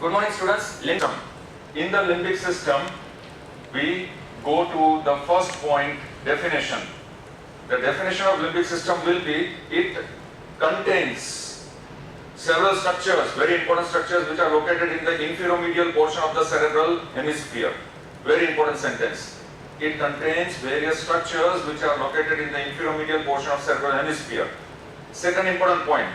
Good morning students. Limbic. In the limbic system, we go to the first point, definition. The definition of limbic system will be, it contains several structures, very important structures which are located in the inferomedial portion of the cerebral hemisphere. Very important sentence. It contains various structures which are located in the inferomedial portion of cerebral hemisphere. Second important point.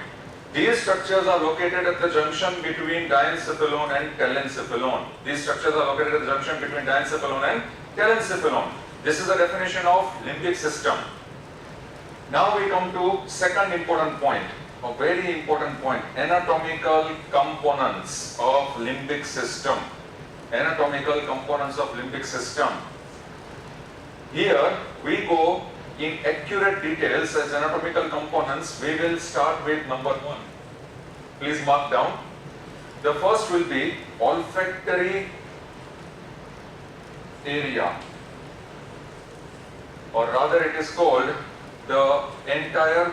These structures are located at the junction between diencephalon and telencephalon. These structures are located at the junction between diencephalon and telencephalon. This is the definition of limbic system. Now we come to second important point, a very important point, anatomical components of limbic system. Anatomical components of limbic system. Here we go in accurate details as anatomical components. We will start with number 1. Please mark down. The first will be olfactory area, or rather it is called the entire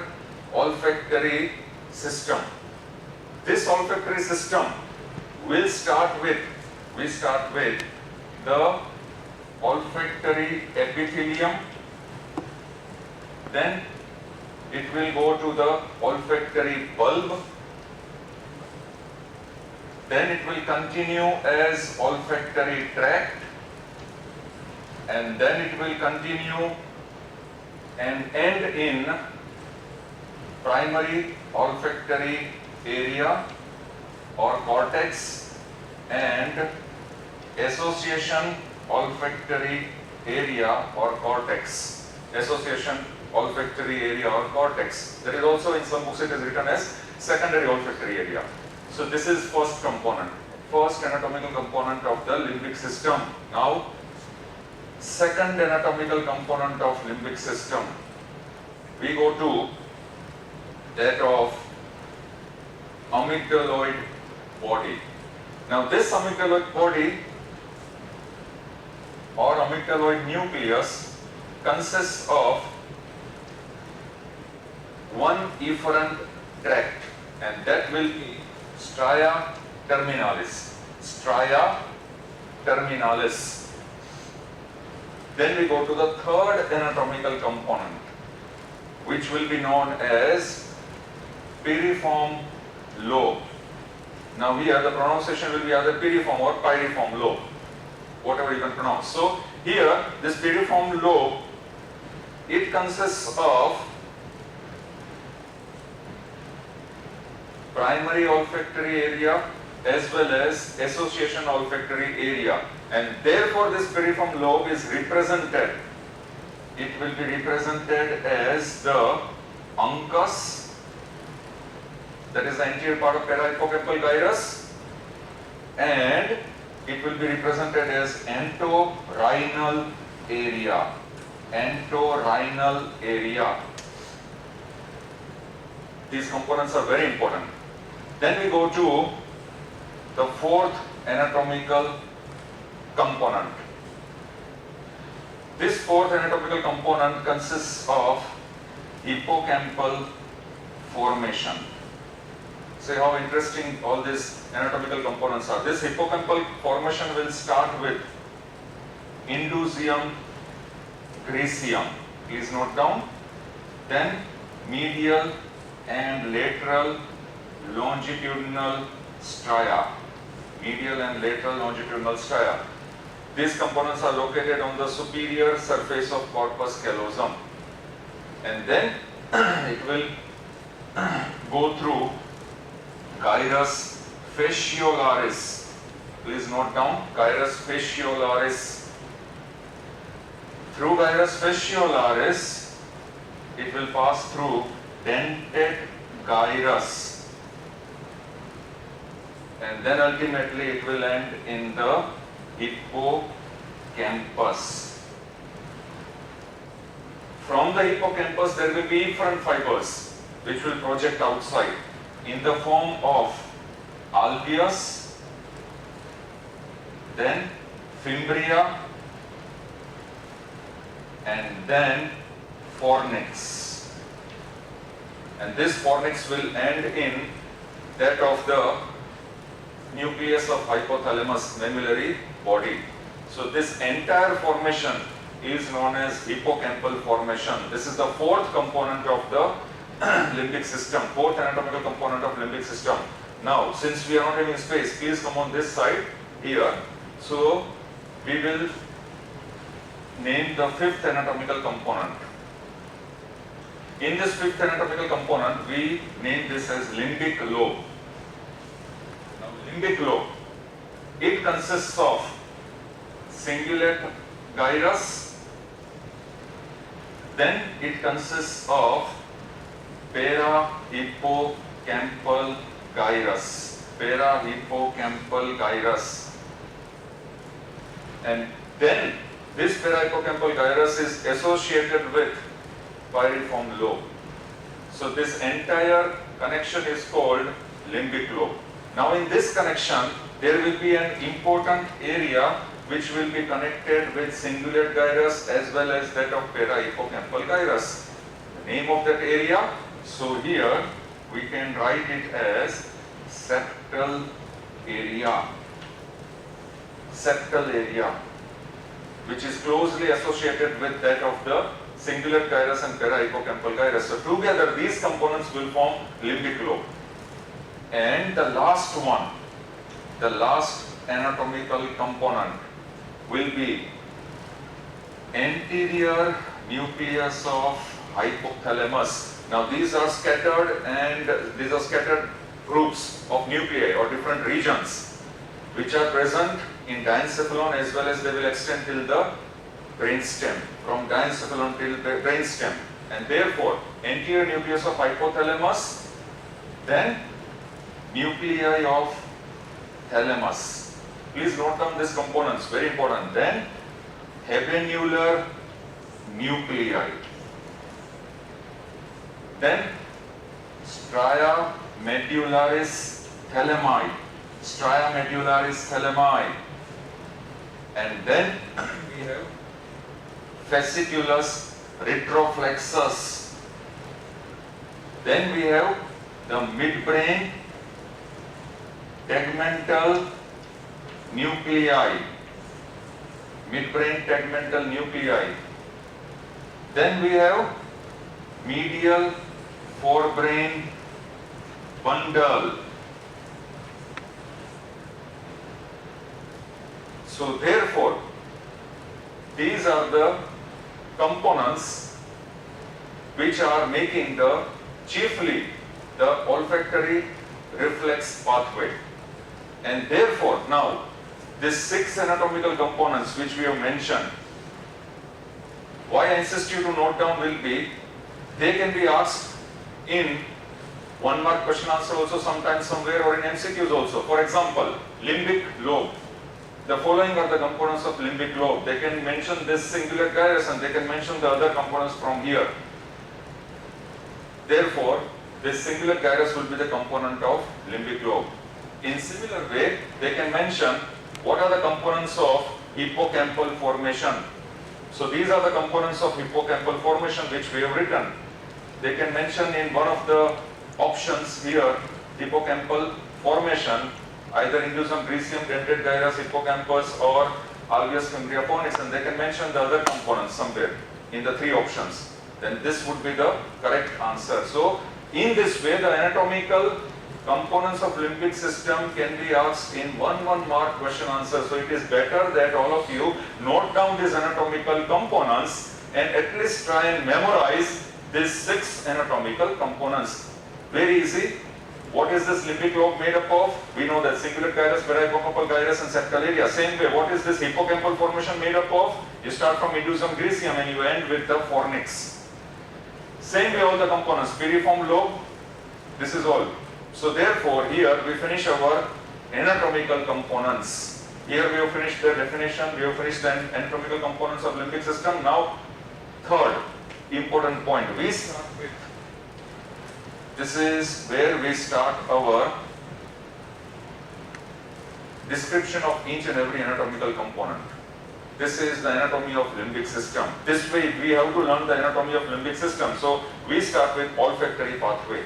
olfactory system. This olfactory system will start with the olfactory epithelium, then it will go to the olfactory bulb, then it will continue as olfactory tract, and then it will continue and end in primary olfactory area or cortex and association olfactory area or cortex. Association olfactory area or cortex. There is also in some books it is written as secondary olfactory area. So this is first component, first anatomical component of the limbic system. Now second anatomical component of limbic system, we go to that of amygdaloid body. Now this amygdaloid body or amygdaloid nucleus consists of one efferent tract, and that will be stria terminalis. Stria terminalis. Then we go to the third anatomical component, which will be known as piriform lobe. Now here the pronunciation will be either piriform or piriform lobe, whatever you can pronounce. So here this piriform lobe, it consists of primary olfactory area as well as association olfactory area, and therefore this piriform lobe is represented, it will be represented as the uncus, that is the anterior part of parahippocampal gyrus, and it will be represented as entorhinal area. Entorhinal area. These components are very important. Then we go to the fourth anatomical component. This fourth anatomical component consists of hippocampal formation. See how interesting all these anatomical components are. This hippocampal formation will start with indusium griseum. Please note down. Then medial and lateral longitudinal stria. Medial and lateral longitudinal stria. These components are located on the superior surface of corpus callosum, and then it will go through gyrus fasciolaris. Please note down gyrus fasciolaris. Through gyrus fasciolaris, it will pass through dentate gyrus, and then ultimately it will end in the hippocampus. From the hippocampus there will be efferent fibers which will project outside in the form of alveus, then fimbria, and then fornix. And this fornix will end in that of the nucleus of hypothalamus mammillary body. So this entire formation is known as hippocampal formation. This is the fourth component of the limbic system, fourth anatomical component of limbic system. Now, since we are not having space, please come on this side here. So we will name the fifth anatomical component. In this fifth anatomical component, we name this as limbic lobe. Now, limbic lobe, it consists of cingulate gyrus, then it consists of parahippocampal gyrus, parahippocampal gyrus, and then this parahippocampal gyrus is associated with pyriform lobe. So this entire connection is called limbic lobe. Now in this connection, there will be an important area which will be connected with cingulate gyrus as well as that of parahippocampal gyrus. The name of that area, so here we can write it as septal area. Septal area, which is closely associated with that of the cingulate gyrus and parahippocampal gyrus. So together these components will form limbic lobe. And the last one, the last anatomical component will be anterior nucleus of hypothalamus. Now these are scattered, and these are scattered groups of nuclei or different regions which are present in diencephalon, as well as they will extend till the brainstem, from diencephalon till the brainstem, and therefore anterior nucleus of hypothalamus, then nuclei of thalamus. Please note down these components, very important. Then habenular nuclei, then stria medullaris thalami, stria medullaris thalami, and then we have fasciculus retroflexus. Then we have the midbrain tegmental nuclei, midbrain tegmental nuclei. Then we have medial forebrain bundle. So therefore, these are the components which are making the chiefly the olfactory reflex pathway. And therefore, now these 6 anatomical components which we have mentioned, why I insist you to note down will be, they can be asked in 1 mark question answer also, sometimes somewhere, or in MCQs also. For example, limbic lobe. The following are the components of limbic lobe. They can mention this cingulate gyrus and they can mention the other components from here. Therefore, this cingulate gyrus will be the component of limbic lobe. In similar way, they can mention what are the components of hippocampal formation. So these are the components of hippocampal formation which we have written. They can mention in one of the options here, hippocampal formation, either inducum griseum, dentate gyrus, hippocampus, or alveus fimbriaponix, and they can mention the other components somewhere in the 3 options. Then this would be the correct answer. So in this way, the anatomical components of limbic system can be asked in 1 mark question answer. So it is better that all of you note down these anatomical components and at least try and memorize these 6 anatomical components. Very easy. What is this limbic lobe made up of? We know that cingulate gyrus, parahippocampal gyrus, and septal area. Same way, what is this hippocampal formation made up of? You start from inducum griseum and you end with the fornix. Same way, all the components, piriform lobe, this is all. So therefore, here we finish our anatomical components. Here we have finished the definition, we have finished the anatomical components of limbic system. Now, third important point, we start with, this is where we start our description of each and every anatomical component. This is the anatomy of limbic system. This way we have to learn the anatomy of limbic system. So we start with olfactory pathway.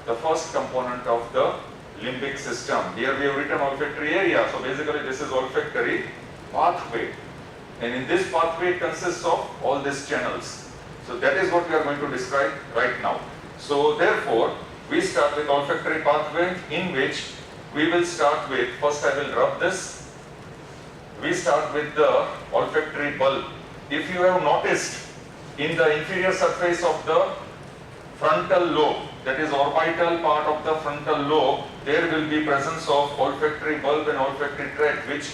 The first component of the limbic system. Here we have written olfactory area. So basically this is olfactory pathway. And in this pathway it consists of all these channels. So that is what we are going to describe right now. So therefore, we start with olfactory pathway, in which we will start with, first I will rub this. We start with the olfactory bulb. If you have noticed, in the inferior surface of the frontal lobe, that is orbital part of the frontal lobe, there will be presence of olfactory bulb and olfactory tract, which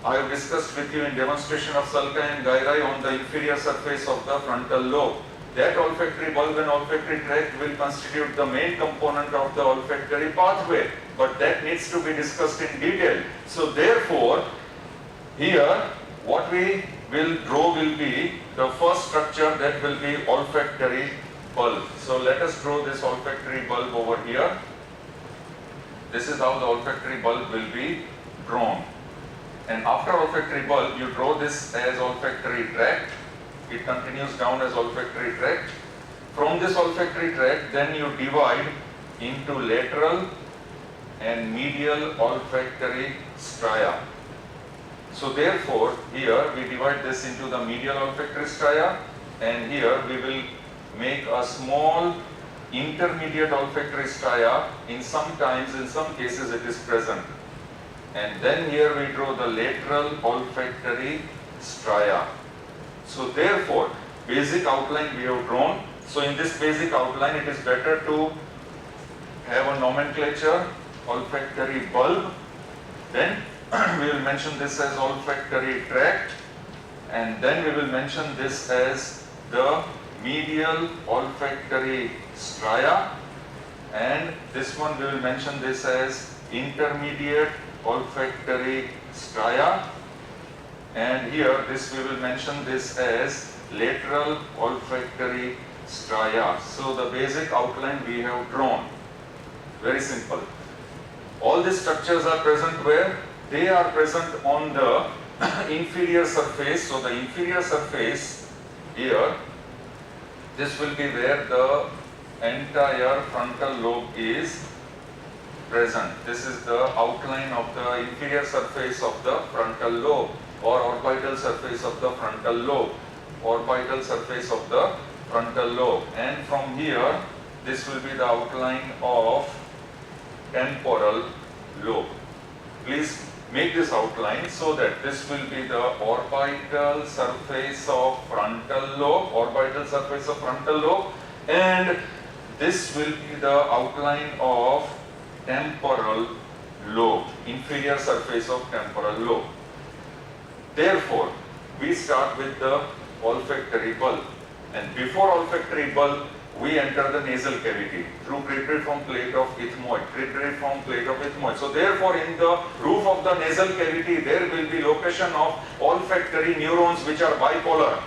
I have discussed with you in demonstration of sulci and gyri on the inferior surface of the frontal lobe. That olfactory bulb and olfactory tract will constitute the main component of the olfactory pathway, but that needs to be discussed in detail. So therefore, here what we will draw will be the first structure, that will be olfactory bulb. So let us draw this olfactory bulb over here. This is how the olfactory bulb will be drawn. And after olfactory bulb, you draw this as olfactory tract. It continues down as olfactory tract. From this olfactory tract, then you divide into lateral and medial olfactory stria. So therefore, here we divide this into the medial olfactory stria, and here we will make a small intermediate olfactory stria. In some cases it is present. And then here we draw the lateral olfactory stria. So therefore, basic outline we have drawn. So in this basic outline, it is better to have a nomenclature, olfactory bulb. Then we will mention this as olfactory tract, and then we will mention this as the medial olfactory stria, and this one we will mention this as intermediate olfactory stria, and here this we will mention this as lateral olfactory stria. So the basic outline we have drawn. Very simple. All these structures are present where? They are present on the inferior surface. So the inferior surface here, this will be where the entire frontal lobe is present. This is the outline of the inferior surface of the frontal lobe, or orbital surface of the frontal lobe. Orbital surface of the frontal lobe. And from here, this will be the outline of temporal lobe. Please make this outline so that this will be the orbital surface of frontal lobe, orbital surface of frontal lobe, and this will be the outline of temporal lobe, inferior surface of temporal lobe. Therefore, we start with the olfactory bulb, and before olfactory bulb, we enter the nasal cavity through cribriform plate of ethmoid, cribriform plate of ethmoid. So therefore, in the roof of the nasal cavity, there will be location of olfactory neurons which are bipolar.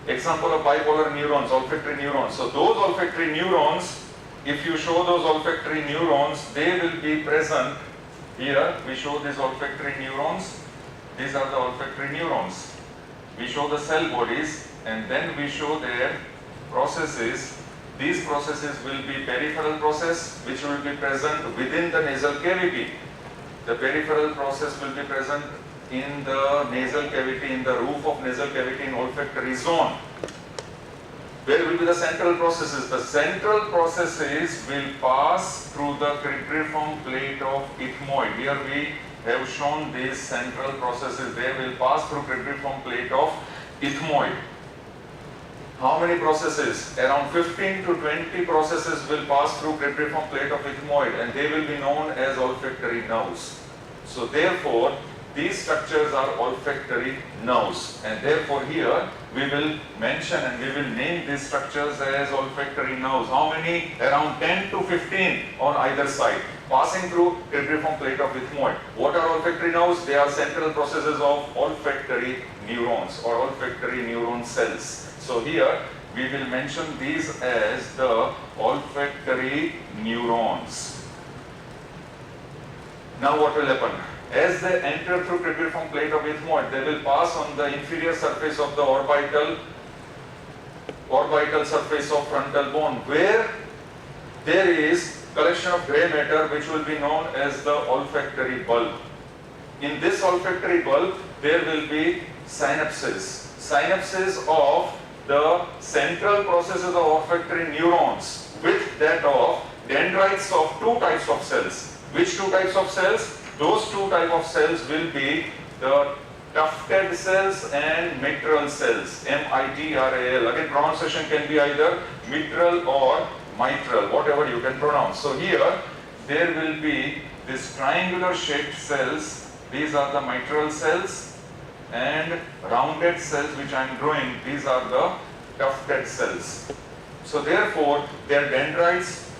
Example of bipolar neurons, olfactory neurons. So those olfactory neurons, if you show those olfactory neurons, they will be present. Here we show these olfactory neurons. These are the olfactory neurons. We show the cell bodies, and then we show their processes. These processes will be peripheral process, which will be present within the nasal cavity. The peripheral process will be present in the nasal cavity, in the roof of nasal cavity, in olfactory zone. Where will be the central processes? The central processes will pass through the cribriform plate of ethmoid. Here we have shown these central processes. They will pass through cribriform plate of ethmoid. How many processes? Around 15 to 20 processes will pass through cribriform plate of ethmoid, and they will be known as olfactory nerves. So therefore, these structures are olfactory nerves, and therefore here we will mention and we will name these structures as olfactory nerves. How many? Around 10 to 15 on either side, passing through cribriform plate of ethmoid. What are olfactory nerves? They are central processes of olfactory neurons or olfactory neuron cells. So here we will mention these as the olfactory neurons. Now what will happen? As they enter through cribriform plate of ethmoid, they will pass on the inferior surface of the orbital surface of frontal bone, where there is collection of gray matter which will be known as the olfactory bulb. In this olfactory bulb, there will be synapses. Synapses of the central processes of olfactory neurons with that of dendrites of two types of cells. Which two types of cells? Those two types of cells will be the tufted cells and mitral cells, M-I-T-R-A-L. Again, pronunciation can be either mitral or mitral, whatever you can pronounce. So here, there will be these triangular shaped cells. These are the mitral cells, and rounded cells which I am drawing, these are the tufted cells. So therefore, their dendrites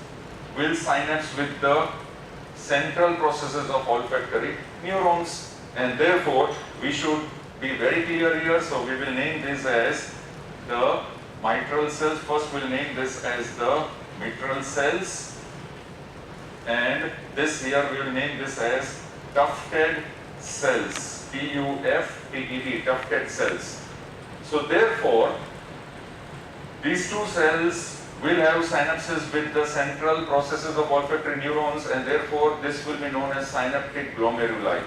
will synapse with the central processes of olfactory neurons, and therefore we should be very clear here. So we will name this as the mitral cells. First we will name this as the mitral cells, and this here we will name this as tufted cells, T-U-F-T-E-D, tufted cells. So therefore, these two cells will have synapses with the central processes of olfactory neurons, and therefore this will be known as synaptic glomeruli.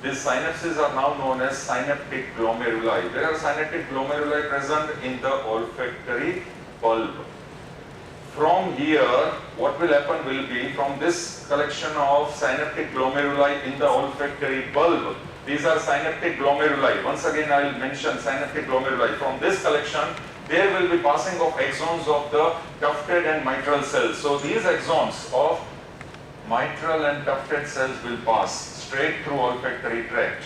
These synapses are now known as synaptic glomeruli. There are synaptic glomeruli present in the olfactory bulb. From here, what will happen will be, from this collection of synaptic glomeruli in the olfactory bulb, these are synaptic glomeruli. Once again, I will mention synaptic glomeruli. From this collection, there will be passing of axons of the tufted and mitral cells. So these axons of mitral and tufted cells will pass straight through olfactory tract,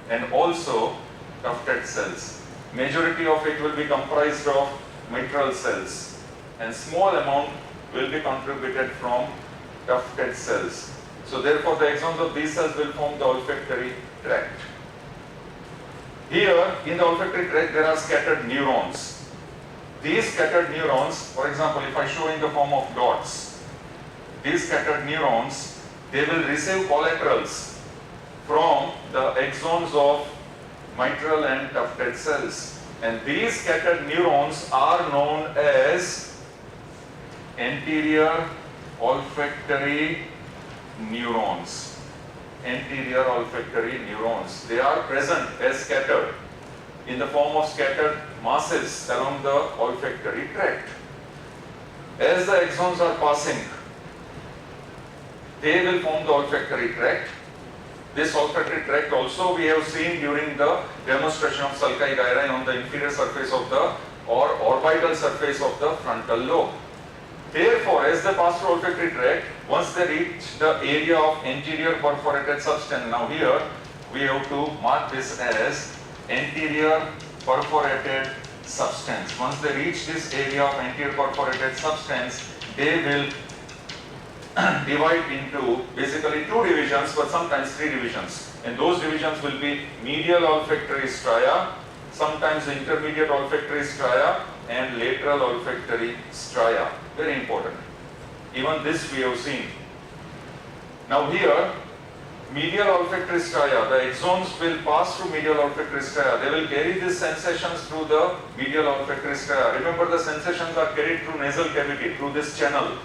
and also tufted cells. Majority of it will be comprised of mitral cells, and small amount will be contributed from tufted cells. So therefore the axons of these cells will form the olfactory tract. Here in the olfactory tract there are scattered neurons. These scattered neurons, for example, if I show in the form of dots, these scattered neurons, they will receive collaterals from the axons of mitral and tufted cells. And these scattered neurons are known as anterior olfactory neurons. Anterior olfactory neurons. They are present as scattered in the form of scattered masses along the olfactory tract. As the axons are passing, they will form the olfactory tract. This olfactory tract also we have seen during the demonstration of sulci gyri on the inferior surface of the or orbital surface of the frontal lobe. Therefore, as they pass through olfactory tract, once they reach the area of anterior perforated substance, now here we have to mark this as anterior perforated substance. Once they reach this area of anterior perforated substance, they will divide into basically two divisions, but sometimes three divisions. And those divisions will be medial olfactory stria, sometimes intermediate olfactory stria, and lateral olfactory stria. Very important. Even this we have seen. Now here, medial olfactory stria, the axons will pass through medial olfactory stria. They will carry these sensations through the medial olfactory stria. Remember, the sensations are carried through nasal cavity, through this channel.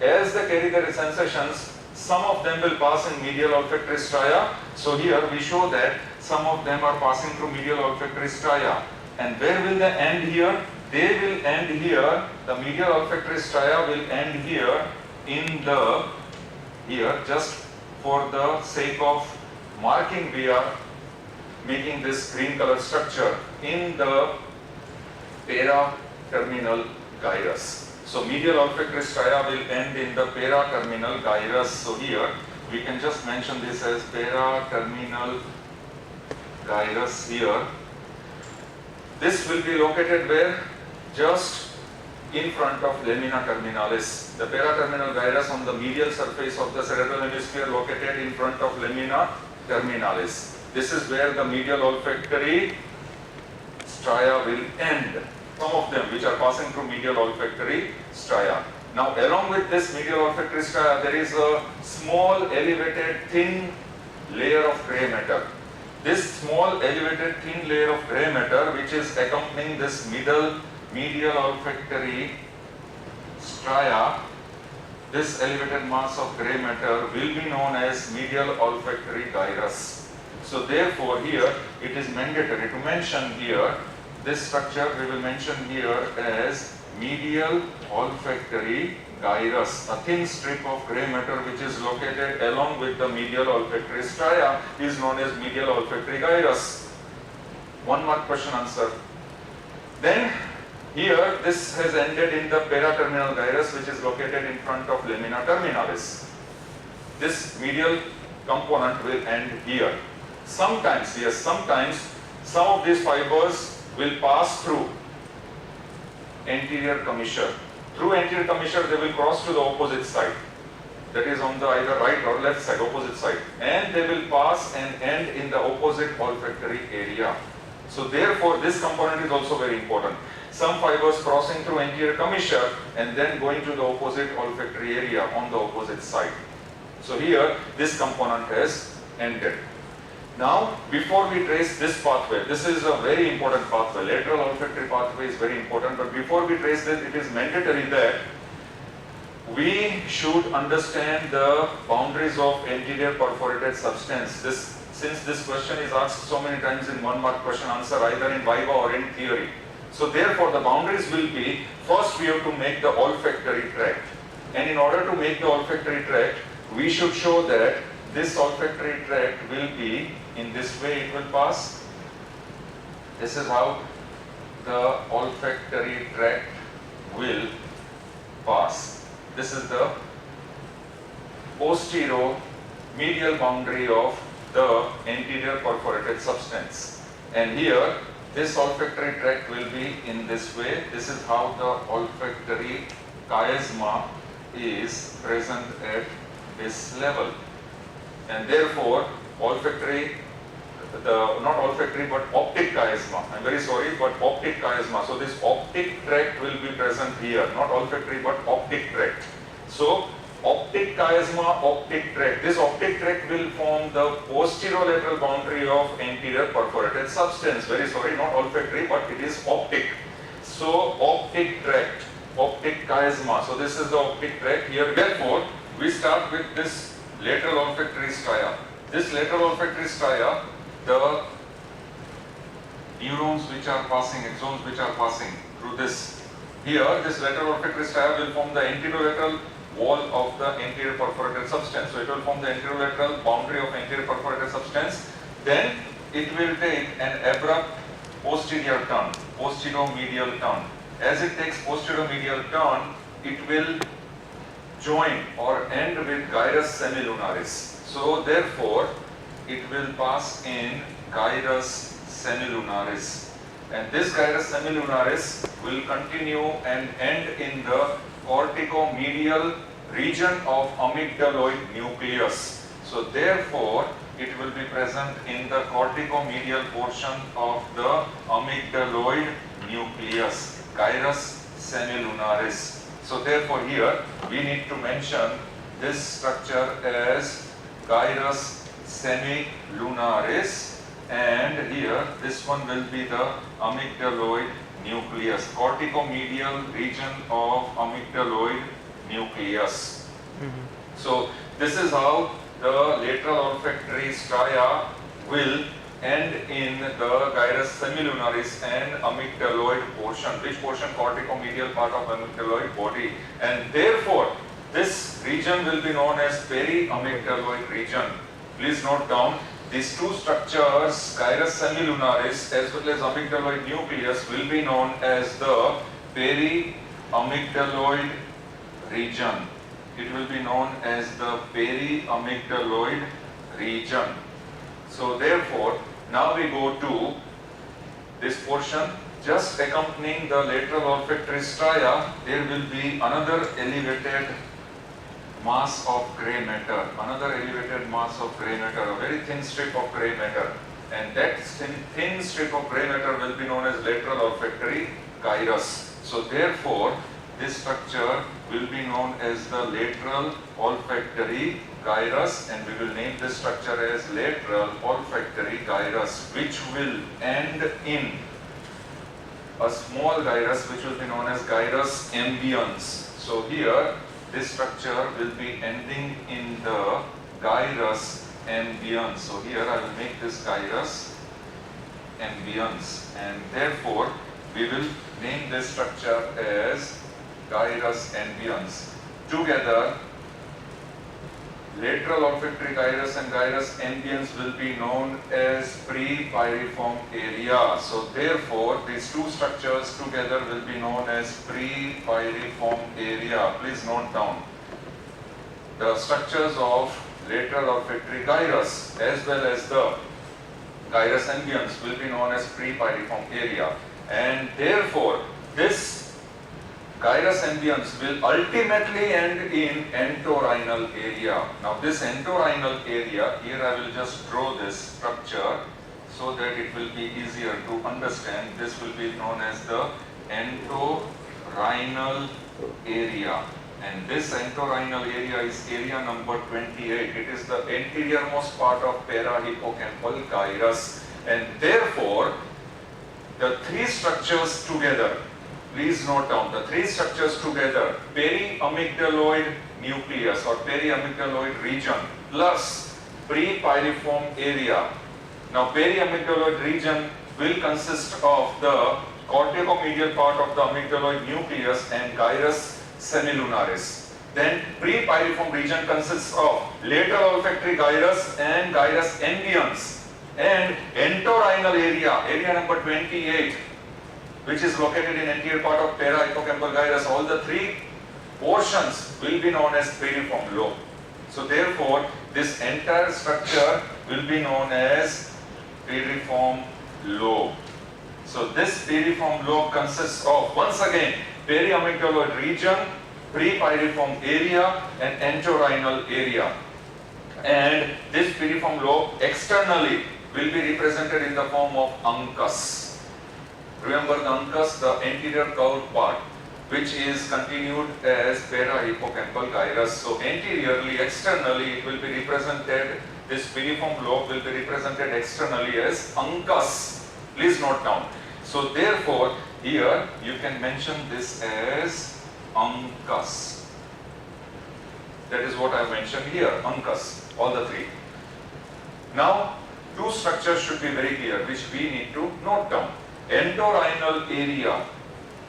As they carry their sensations, some of them will pass in medial olfactory stria. So here we show that some of them are passing through medial olfactory stria. And where will they end here? They will end here. The medial olfactory stria will end here in the, here, just for the sake of marking, we are making this green color structure in the para-terminal gyrus. So medial olfactory stria will end in the para-terminal gyrus. So here we can just mention this as para-terminal gyrus here. This will be located where? Just in front of lamina terminalis. The para-terminal gyrus on the medial surface of the cerebral hemisphere located in front of lamina terminalis. This is where the medial olfactory stria will end. Some of them which are passing through medial olfactory stria. Now along with this medial olfactory stria, there is a small elevated thin layer of grey matter. This small elevated thin layer of grey matter which is accompanying this medial olfactory stria this elevated mass of gray matter will be known as medial olfactory gyrus. So therefore here it is mandatory to mention here this structure we will mention here as medial olfactory gyrus. A thin strip of gray matter which is located along with the medial olfactory stria is known as medial olfactory gyrus. One mark question answer. Then here this has ended in the paraterminal gyrus which is located in front of lamina terminalis. This medial component will end here. Sometimes, yes, sometimes some of these fibers will pass through anterior commissure. Through anterior commissure they will cross to the opposite side. That is on the either right or left side, opposite side. And they will pass and end in the opposite olfactory area. So therefore this component is also very important. Some fibers crossing through anterior commissure and then going to the opposite olfactory area on the opposite side. So here this component has ended. Now before we trace this pathway, this is a very important pathway, lateral olfactory pathway is very important, but before we trace this it is mandatory that we should understand the boundaries of anterior perforated substance. Since this question is asked so many times in 1 mark question answer either in viva or in theory. So therefore the boundaries will be, first we have to make the olfactory tract, and in order to make the olfactory tract we should show that this olfactory tract will be in this way, it will pass. This is how the olfactory tract will pass. This is the posterior medial boundary of the anterior perforated substance, and here this olfactory tract will be in this way. This is how the olfactory chiasma is present at this level, and therefore olfactory, not olfactory but optic chiasma, I'm very sorry, but optic chiasma. So this optic tract will be present here, not olfactory but optic tract. So optic chiasma, optic tract. This optic tract will form the posterolateral boundary of anterior perforated substance. Very sorry, not olfactory, but it is optic. So optic tract, optic chiasma. So this is the optic tract here. Therefore, we start with this lateral olfactory stria. This lateral olfactory stria, the neurons which are passing, axons which are passing through this. Here, this lateral olfactory stria will form the anterolateral wall of the anterior perforated substance. So it will form the anterolateral boundary of anterior perforated substance. Then it will take an abrupt posterior turn, posterior-medial turn. As it takes posterior-medial turn, it will join or end with gyrus semilunaris. So therefore, it will pass in gyrus semilunaris. And this gyrus semilunaris will continue and end in the corticomedial region of amygdaloid nucleus. So therefore, it will be present in the corticomedial portion of the amygdaloid nucleus, gyrus semilunaris. So therefore here we need to mention this structure as gyrus semilunaris, and here this one will be the amygdaloid nucleus, corticomedial region of amygdaloid nucleus. So this is how the lateral olfactory stria will end in the gyrus semilunaris and amygdaloid portion. Which portion? Corticomedial part of amygdaloid body, and therefore this region will be known as periamygdaloid region. Please note down these two structures, gyrus semilunaris as well as amygdaloid nucleus, will be known as the periamygdaloid region. It will be known as the periamygdaloid region. So therefore, now we go to this portion. Just accompanying the lateral olfactory stria, there will be another elevated mass of grey matter, another elevated mass of grey matter, a very thin strip of grey matter, and that thin strip of grey matter will be known as lateral olfactory gyrus. So therefore, this structure will be known as the lateral olfactory gyrus, and we will name this structure as lateral olfactory gyrus, which will end in a small gyrus which will be known as gyrus ambiens. So here this structure will be ending in the gyrus ambiens. So here I will make this gyrus ambiens, and therefore we will name this structure as gyrus ambiens. Together, lateral olfactory gyrus and gyrus ambiens will be known as prepiriform area. So therefore, these two structures together will be known as prepiriform area. Please note down. The structures of lateral olfactory gyrus as well as the gyrus ambiens will be known as prepiriform area, and therefore this gyrus ambiens will ultimately end in entorhinal area. Now this entorhinal area, here I will just draw this structure so that it will be easier to understand. This will be known as the entorhinal area, and this entorhinal area is area number 28. It is the anteriormost part of parahippocampal gyrus, and therefore the three structures together, please note down, the three structures together, periamygdaloid nucleus or periamygdaloid region plus prepiriform area. Now periamygdaloid region will consist of the corticomedial part of the amygdaloid nucleus and gyrus semilunaris. Then prepiriform region consists of lateral olfactory gyrus and gyrus ambiens, and entorhinal area, area number 28, which is located in anterior part of parahippocampal gyrus. All the three portions will be known as piriform lobe. So therefore, this entire structure will be known as piriform lobe. So this piriform lobe consists of, once again, periamygdaloid region, prepiriform area and entorhinal area. And this piriform lobe externally will be represented in the form of uncus. Remember the uncus, the anterior curved part, which is continued as parahippocampal gyrus. So anteriorly, externally, it will be represented, this piriform lobe will be represented externally as uncus. Please note down. So therefore, here you can mention this as uncus. That is what I have mentioned here, uncus, all the three. Now, two structures should be very clear, which we need to note down. Entorhinal area,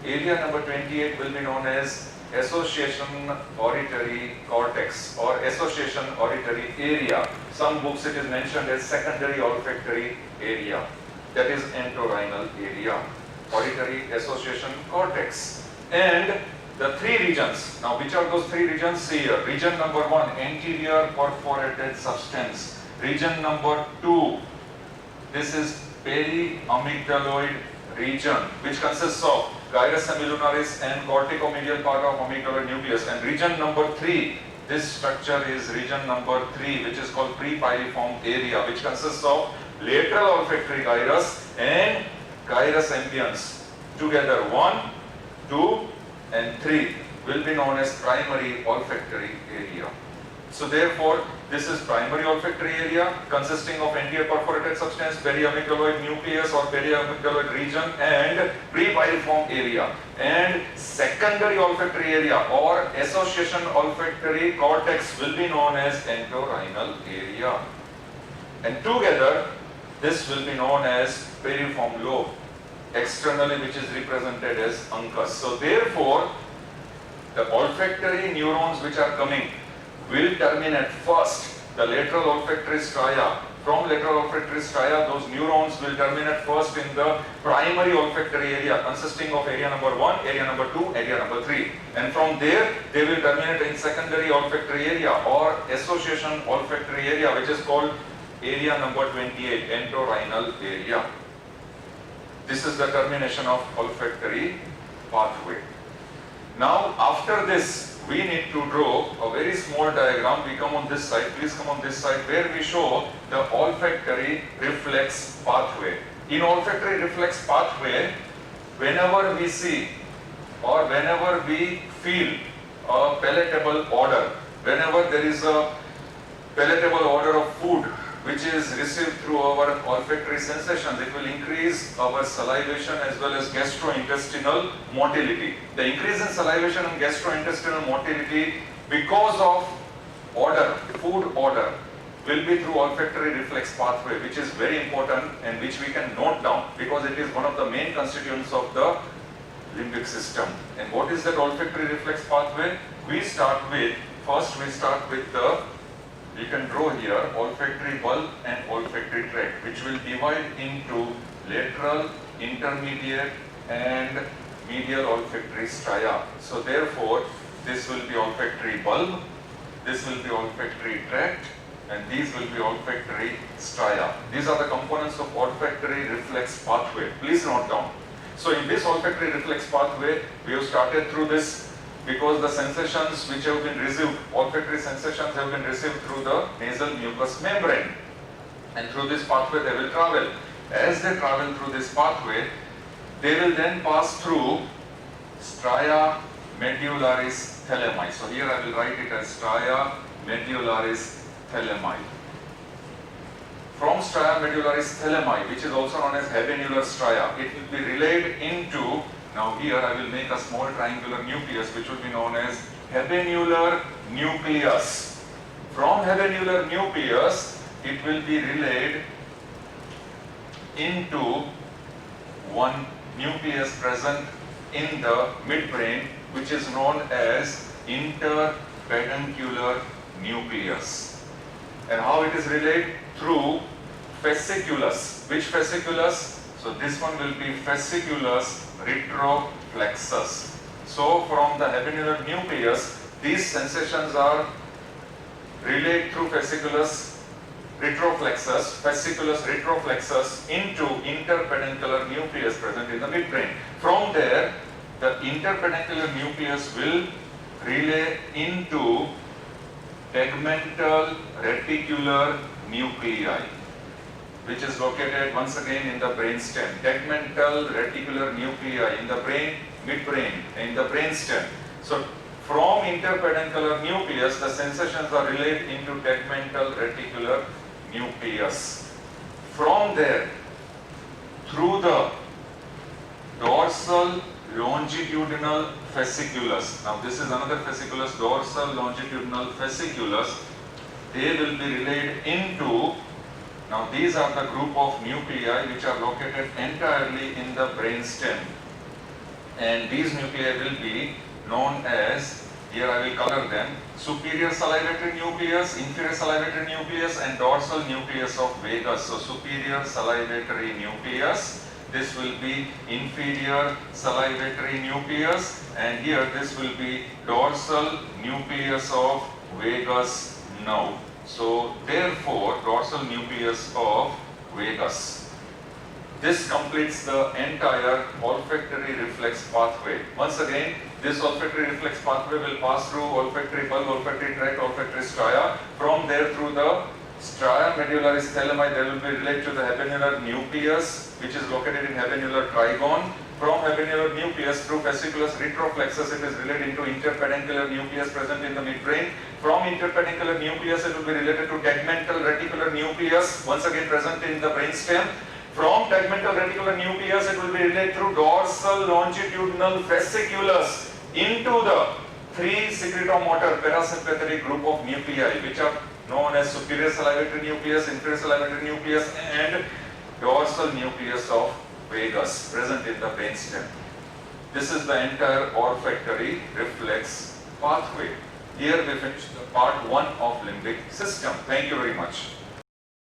area number 28 will be known as association auditory cortex or association auditory area. Some books it is mentioned as secondary olfactory area. That is entorhinal area, auditory association cortex. And the three regions, now which are those three regions? See here, region number 1, anterior perforated substance. Region number 2, this is periamygdaloid region, which consists of gyrus semilunaris and corticomedial part of amygdaloid nucleus. And region number 3, this structure is region number 3, which is called prepiriform area, which consists of lateral olfactory gyrus and gyrus ambiens. Together 1, 2 and 3 will be known as primary olfactory area. So therefore, this is primary olfactory area consisting of anterior perforated substance, periamygdaloid nucleus or periamygdaloid region and prepiriform area. And secondary olfactory area or association olfactory cortex will be known as entorhinal area. And together, this will be known as piriform lobe, externally which is represented as uncus. So therefore, the olfactory neurons which are coming will terminate first the lateral olfactory stria. From lateral olfactory stria, those neurons will terminate first in the primary olfactory area consisting of area number 1, area number 2, area number 3. And from there, they will terminate in secondary olfactory area or association olfactory area, which is called area number 28, entorhinal area. This is the termination of olfactory pathway. Now, after this, we need to draw a very small diagram. We come on this side, please come on this side, where we show the olfactory reflex pathway. In olfactory reflex pathway, whenever we see or whenever we feel a palatable odor, whenever there is a palatable odor of food which is received through our olfactory sensations, it will increase our salivation as well as gastrointestinal motility. The increase in salivation and gastrointestinal motility because of odor, food odor, will be through olfactory reflex pathway, which is very important and which we can note down because it is one of the main constituents of the limbic system. And what is that olfactory reflex pathway? First we start with the, we can draw here, olfactory bulb and olfactory tract, which will divide into lateral, intermediate and medial olfactory stria. So therefore, this will be olfactory bulb, this will be olfactory tract, and these will be olfactory stria. These are the components of olfactory reflex pathway. Please note down. So in this olfactory reflex pathway, we have started through this because the sensations which have been received, olfactory sensations have been received through the nasal mucous membrane. And through this pathway they will travel. As they travel through this pathway, they will then pass through stria medullaris thalami. So here I will write it as stria medullaris thalami. From stria medullaris thalami, which is also known as habenular stria, it will be relayed into, now here I will make a small triangular nucleus which will be known as habenular nucleus. From habenular nucleus, it will be relayed into one nucleus present in the midbrain, which is known as interpeduncular nucleus. And how it is relayed? Through fasciculus. Which fasciculus? So this one will be fasciculus retroflexus. So from the habenular nucleus, these sensations are relayed through fasciculus retroflexus into interpeduncular nucleus present in the midbrain. From there, the interpeduncular nucleus will relay into tegmental reticular nuclei, which is located once again in the brainstem. Tegmental reticular nuclei in the brain, midbrain, in the brainstem. So from interpeduncular nucleus, the sensations are relayed into tegmental reticular nucleus. From there, through the dorsal longitudinal fasciculus. Now this is another fasciculus, dorsal longitudinal fasciculus. They will be relayed into, now these are the group of nuclei which are located entirely in the brainstem. And these nuclei will be known as, here I will color them, superior salivatory nucleus, inferior salivatory nucleus and dorsal nucleus of vagus. So superior salivatory nucleus, this will be inferior salivatory nucleus, and here this will be dorsal nucleus of vagus nerve. So therefore, dorsal nucleus of vagus. This completes the entire olfactory reflex pathway. Once again, this olfactory reflex pathway will pass through olfactory bulb, olfactory tract, olfactory stria. From there, through the stria medullaris thalami, they will be related to the habenular nucleus, which is located in habenular trigone. From habenular nucleus through fasciculus retroflexus, it is related into interpeduncular nucleus present in the midbrain. From interpeduncular nucleus, it will be related to tegmental reticular nucleus, once again present in the brainstem. From tegmental reticular nucleus, it will be related through dorsal longitudinal fasciculus into the three secretomotor parasympathetic group of nuclei, which are known as superior salivatory nucleus, inferior salivatory nucleus, and dorsal nucleus of vagus present in the brainstem. This is the entire olfactory reflex pathway. Here we finished the part 1 of limbic system. Thank you very much.